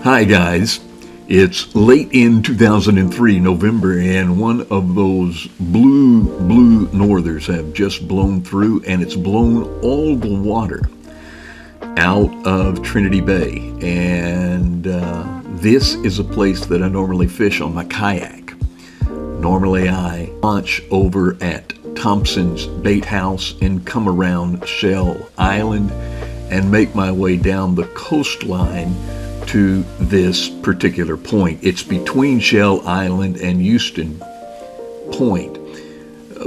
Hi guys, it's late in 2003, November, and one of those blue northers have just blown through, and it's blown all the water out of Trinity Bay. And this is a place that I normally fish on my kayak. Normally I launch over at Thompson's bait house and come around Shell Island and make my way down the coastline to this particular point. It's between Shell Island and Mosquito Point.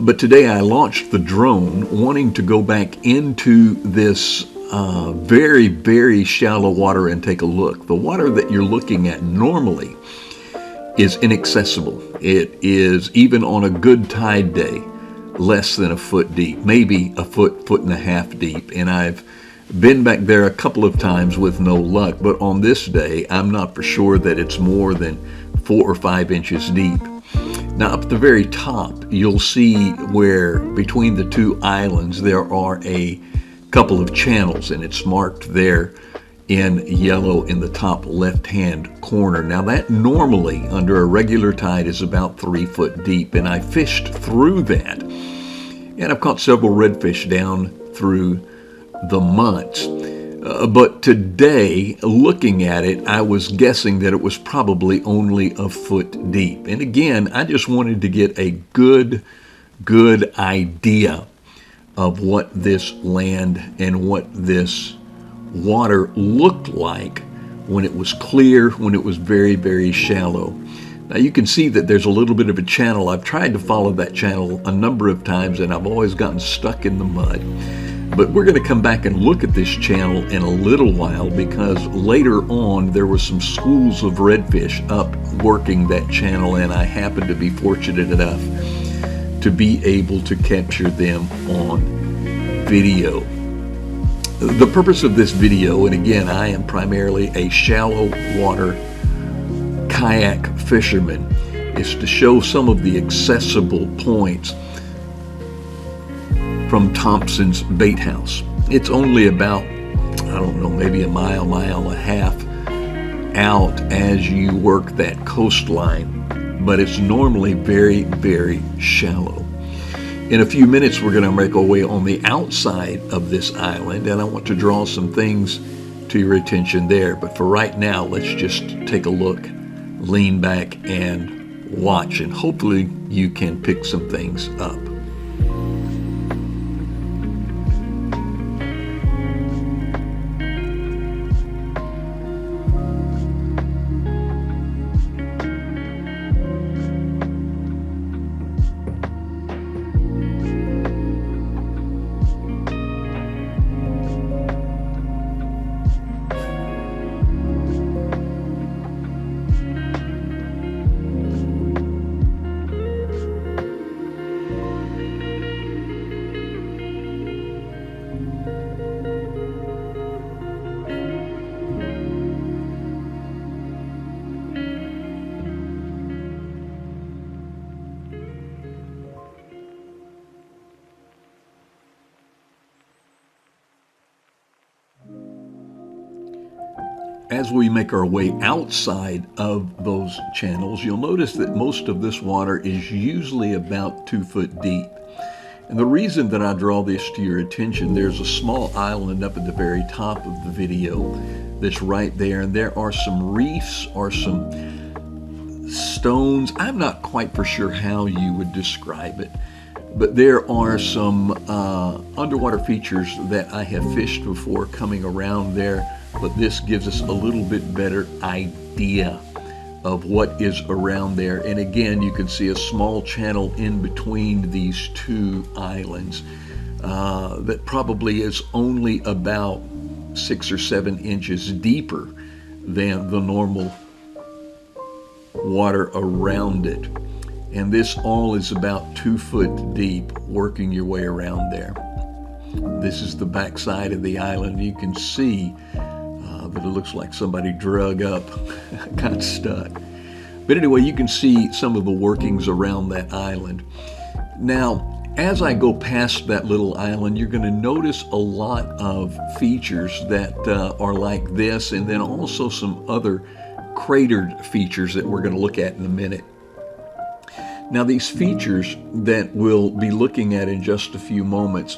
But today I launched the drone wanting to go back into this very, very shallow water and take a look. The water that you're looking at normally is inaccessible. It is, even on a good tide day, less than a foot deep, maybe a foot and a half deep. And I've been back there a couple of times with no luck, but on this day, I'm not for sure that it's more than 4 or 5 inches deep. Now, up at the very top, you'll see where between the two islands, there are a couple of channels, and it's marked there in yellow in the top left-hand corner. Now, that normally, under a regular tide, is about 3 foot deep, and I fished through that, and I've caught several redfish down through the months. But today, looking at it, I was guessing that it was probably only a foot deep. And again, I just wanted to get a good idea of what this land and what this water looked like when it was clear, when it was very, very shallow. Now you can see that there's a little bit of a channel. I've tried to follow that channel a number of times and I've always gotten stuck in the mud. But we're going to come back and look at this channel in a little while, because later on there were some schools of redfish up working that channel, and I happened to be fortunate enough to be able to capture them on video. The purpose of this video, and again, I am primarily a shallow water kayak fisherman, is to show some of the accessible points from Thompson's bait house. It's only about, I don't know, maybe a mile and a half out as you work that coastline, but it's normally very, very shallow. In a few minutes, we're going to make our way on the outside of this island, and I want to draw some things to your attention there. But for right now, let's just take a look, lean back, and watch, and hopefully you can pick some things up. As we make our way outside of those channels, you'll notice that most of this water is usually about 2 foot deep. And the reason that I draw this to your attention, there's a small island up at the very top of the video that's right there, and there are some reefs or some stones. I'm not quite for sure how you would describe it, but there are some underwater features that I have fished before coming around there. But this gives us a little bit better idea of what is around there. And again, you can see a small channel in between these two islands that probably is only about 6 or 7 inches deeper than the normal water around it. And this all is about 2 foot deep, working your way around there. This is the backside of the island. You can see but it looks like somebody drug up, got stuck. But anyway, you can see some of the workings around that island. Now, as I go past that little island, you're going to notice a lot of features that are like this, and then also some other cratered features that we're going to look at in a minute. Now, these features that we'll be looking at in just a few moments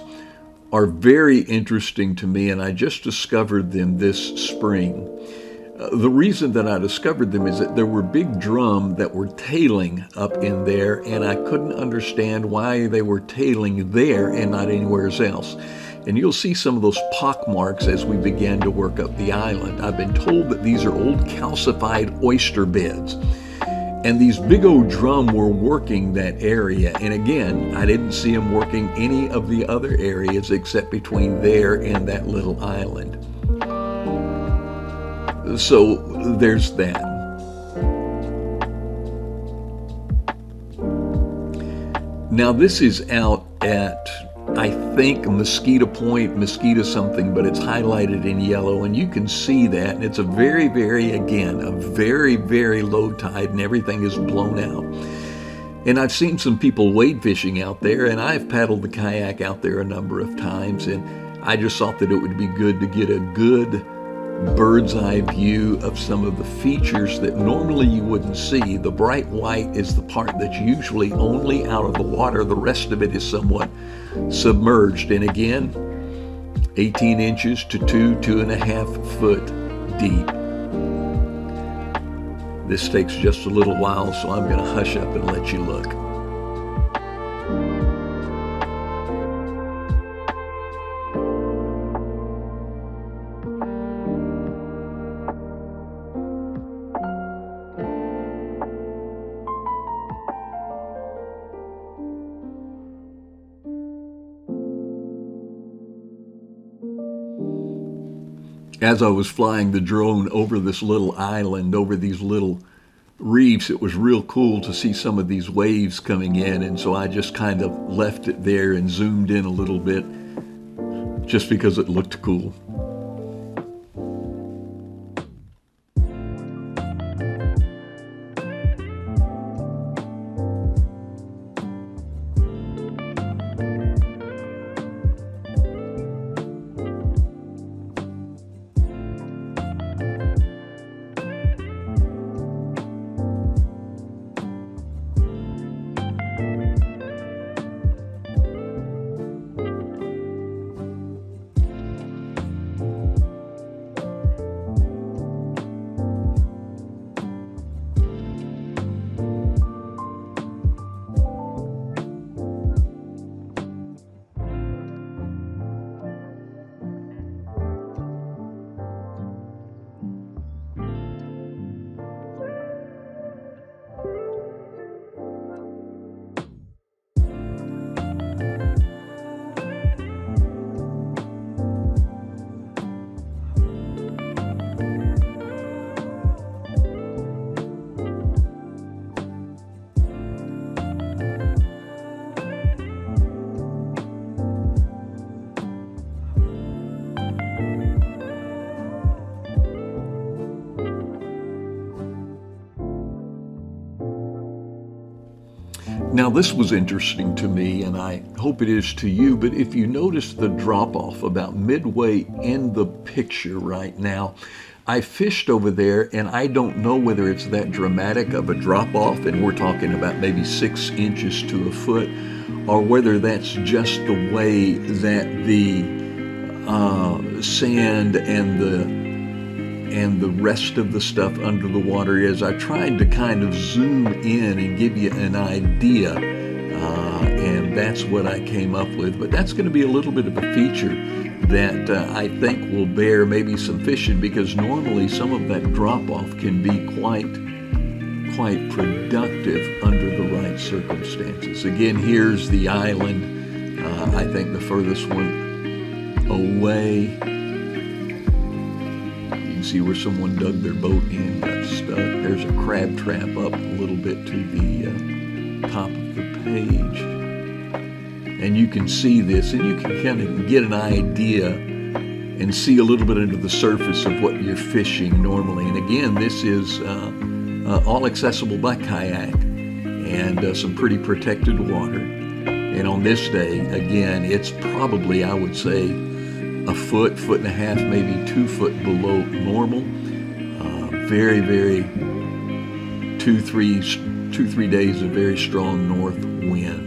are very interesting to me, and I just discovered them this spring. The reason that I discovered them is that there were big drum that were tailing up in there, and I couldn't understand why they were tailing there and not anywhere else. And you'll see some of those pock marks as we begin to work up the island. I've been told that these are old calcified oyster beds. And these big old drum were working that area. And again, I didn't see them working any of the other areas except between there and that little island. So there's that. Now this is out at, I think, Mosquito Point, Mosquito something, but it's highlighted in yellow, and you can see that. And it's a very, very low tide, and everything is blown out. And I've seen some people wade fishing out there, and I've paddled the kayak out there a number of times, and I just thought that it would be good to get a good bird's eye view of some of the features that normally you wouldn't see. The bright white is the part that's usually only out of the water. The rest of it is somewhat submerged. And again, 18 inches to 2.5 foot deep. This takes just a little while, so I'm going to hush up and let you look. As I was flying the drone over this little island, over these little reefs, it was real cool to see some of these waves coming in, and so I just kind of left it there and zoomed in a little bit just because it looked cool. Now this was interesting to me, and I hope it is to you, but if you notice the drop-off about midway in the picture right now, I fished over there, and I don't know whether it's that dramatic of a drop-off, and we're talking about maybe 6 inches to a foot, or whether that's just the way that the sand and the rest of the stuff under the water is. I tried to kind of zoom in and give you an idea, and that's what I came up with. But that's going to be a little bit of a feature that I think will bear maybe some fishing, because normally some of that drop-off can be quite productive under the right circumstances. Again, here's the island. I think the furthest one away. See where someone dug their boat in, got stuck. There's a crab trap up a little bit to the top of the page. And you can see this, and you can kind of get an idea and see a little bit under the surface of what you're fishing normally. And again, this is all accessible by kayak and some pretty protected water. And on this day, again, it's probably, I would say, a foot, 1.5 feet, maybe 2 foot below normal. very, very 2-3 days of very strong north wind.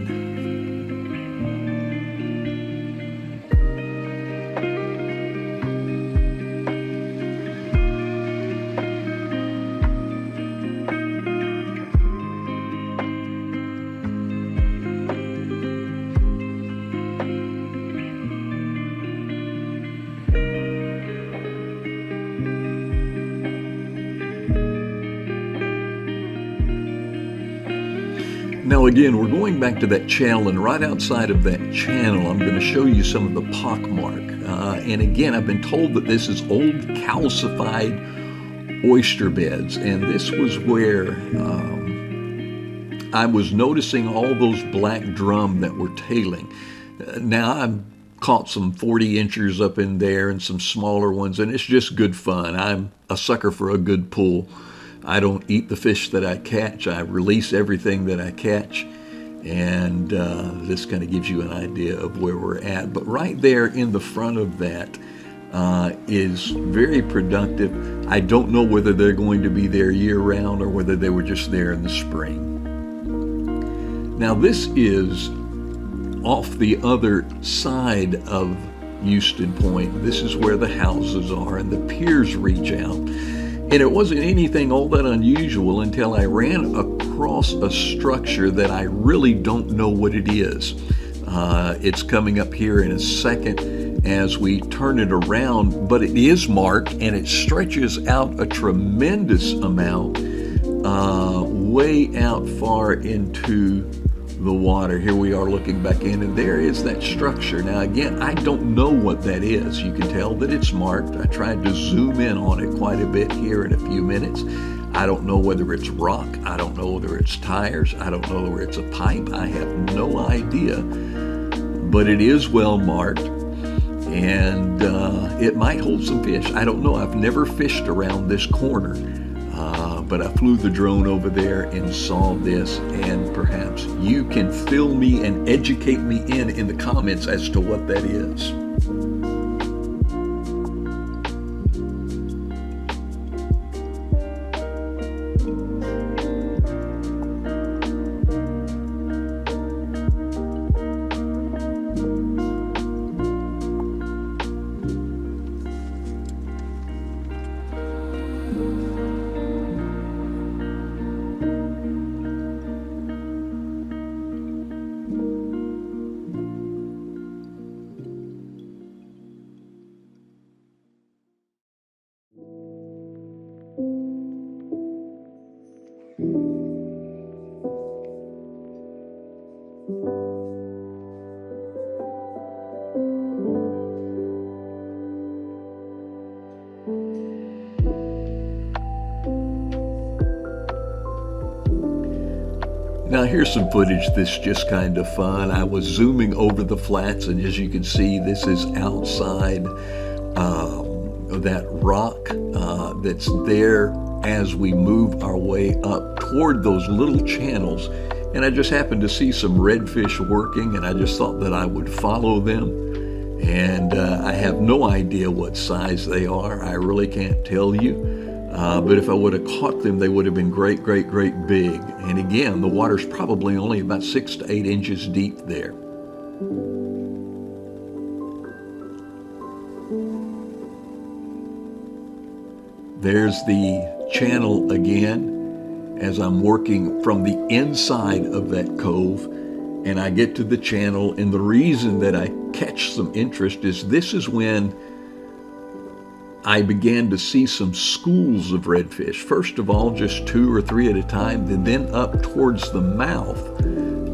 Now again, we're going back to that channel, and right outside of that channel, I'm going to show you some of the pockmark. And again, I've been told that this is old calcified oyster beds, and this was where I was noticing all those black drum that were tailing. Now I've caught some 40 inchers up in there and some smaller ones, and it's just good fun. I'm a sucker for a good pull. I don't eat the fish that I catch. I release everything that I catch. And this kind of gives you an idea of where we're at. But right there in the front of that is very productive. I don't know whether they're going to be there year round or whether they were just there in the spring. Now this is off the other side of Mosquito Point. This is where the houses are and the piers reach out. And it wasn't anything all that unusual until I ran across a structure that I really don't know what it is. It's coming up here in a second as we turn it around, but it is marked and it stretches out a tremendous amount, way out far into the water. Here we are looking back in, and there is that structure. Now again, I don't know what that is. You can tell that it's marked. I tried to zoom in on it quite a bit here in a few minutes. I don't know whether it's rock. I don't know whether it's tires. I don't know whether it's a pipe. I have no idea, but it is well marked, and it might hold some fish. I don't know. I've never fished around this corner. But I flew the drone over there and saw this, and perhaps you can fill me and educate me in the comments as to what that is. Now here's some footage that's just kind of fun. I was zooming over the flats, and as you can see, this is outside that rock that's there as we move our way up toward those little channels. And I just happened to see some redfish working, and I just thought that I would follow them. And I have no idea what size they are. I really can't tell you. But if I would have caught them, they would have been great, great, great big. And again, the water's probably only about 6 to 8 inches deep there. There's the channel again as I'm working from the inside of that cove, and I get to the channel. And the reason that I catch some interest is this is when I began to see some schools of redfish. First of all, just 2 or 3 at a time, and then up towards the mouth,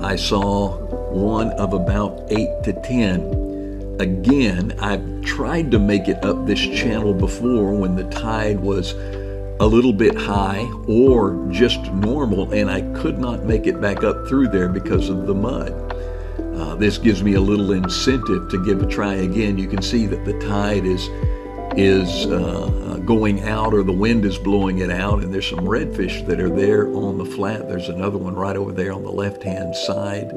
I saw one of about 8 to 10. Again, I've tried to make it up this channel before when the tide was a little bit high or just normal, and I could not make it back up through there because of the mud. This gives me a little incentive to give a try again. You can see that the tide is going out, or the wind is blowing it out, and there's some redfish that are there on the flat. There's another one right over there on the left-hand side.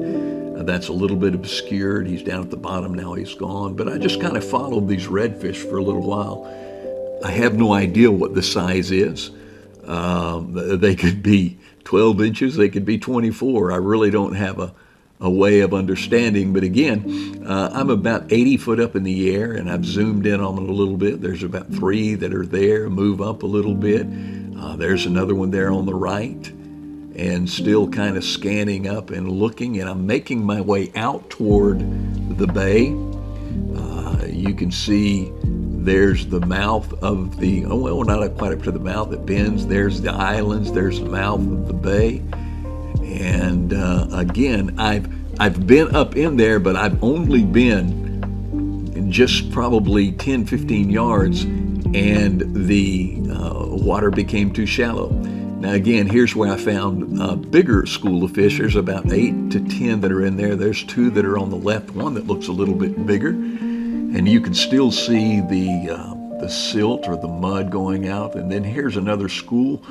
That's a little bit obscured. He's down at the bottom now. He's gone. But I just kind of followed these redfish for a little while. I have no idea what the size is. They could be 12 inches, they could be 24. I really don't have a way of understanding. But again, I'm about 80 foot up in the air, and I've zoomed in on it a little bit. There's about 3 that are there, move up a little bit. There's another one there on the right, and still kind of scanning up and looking, and I'm making my way out toward the bay. You can see there's the mouth of the, oh, well, not quite up to the mouth, it bends. There's the islands, there's the mouth of the bay. And again, I've been up in there, but I've only been in just probably 10, 15 yards, and the water became too shallow. Now again, here's where I found a bigger school of fish. There's about 8 to 10 that are in there. There's 2 that are on the left, one that looks a little bit bigger. And you can still see the silt or the mud going out. And then here's another school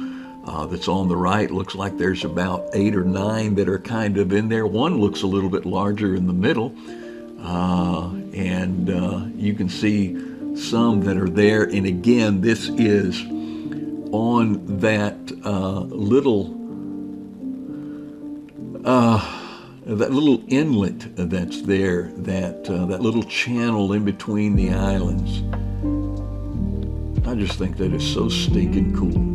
that's on the right. Looks like there's about 8 or 9 that are kind of in there. One looks a little bit larger in the middle. And you can see some that are there. And again, this is on that little inlet that's there, that little channel in between the islands. I just think that is so stinking cool.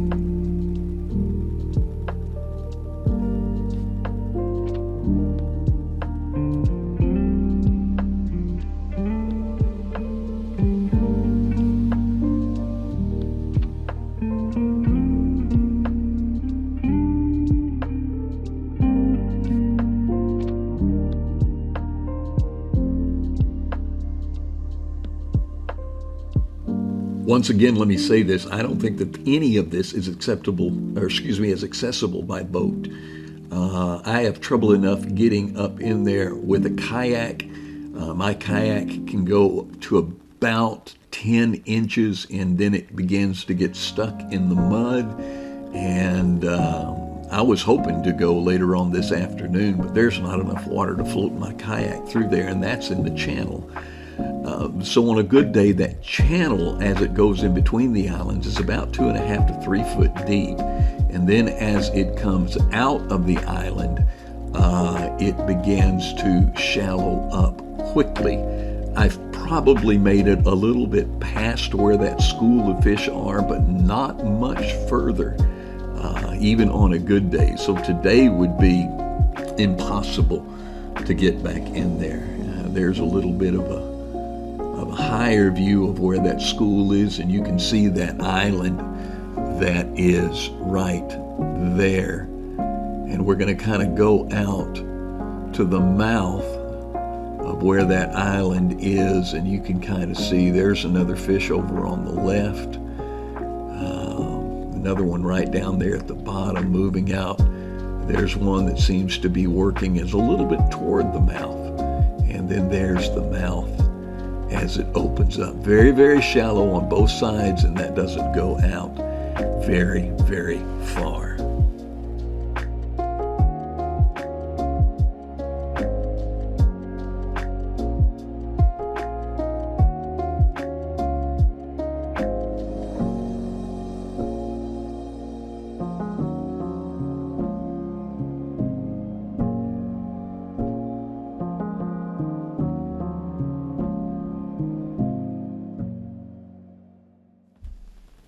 Once again, let me say this. I don't think that any of this is is accessible by boat. I have trouble enough getting up in there with a kayak. My kayak can go to about 10 inches, and then it begins to get stuck in the mud. And I was hoping to go later on this afternoon, but there's not enough water to float my kayak through there, and that's in the channel. So on a good day, that channel, as it goes in between the islands, is about 2.5 to 3 foot deep. And then as it comes out of the island, it begins to shallow up quickly. I've probably made it a little bit past where that school of fish are, but not much further, even on a good day. So today would be impossible to get back in there. There's a little bit of a higher view of where that school is, and you can see that island that is right there. And we're going to kind of go out to the mouth of where that island is, and you can kind of see there's another fish over on the left, another one right down there at the bottom moving out. There's one that seems to be working as a little bit toward the mouth, and then there's the mouth as it opens up. Very, very shallow on both sides, and that doesn't go out very, very far.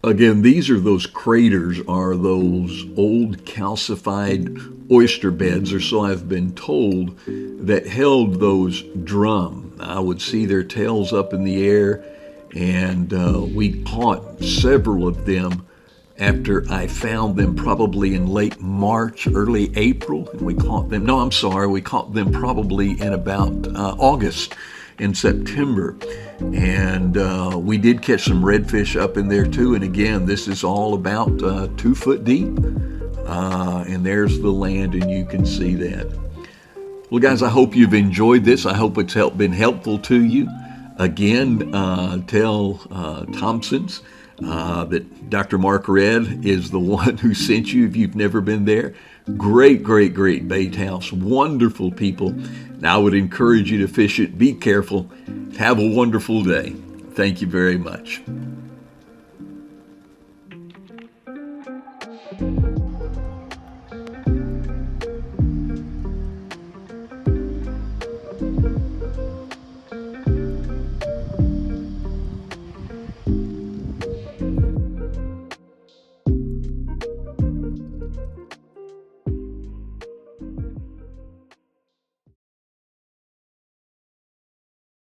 Again, these are those craters, are those old calcified oyster beds, or so I've been told, that held those drum. I would see their tails up in the air, and we caught several of them after I found them probably in late March, early April, and we caught them probably in about August and September. And we did catch some redfish up in there too. And again, this is all about 2 foot deep. And there's the land, and you can see that. Well, guys, I hope you've enjoyed this. I hope it's been helpful to you. Again, tell Thompson's that Dr. Mark Red is the one who sent you if you've never been there. Great, great, great bait house. Wonderful people. Now, I would encourage you to fish it. Be careful. Have a wonderful day. Thank you very much.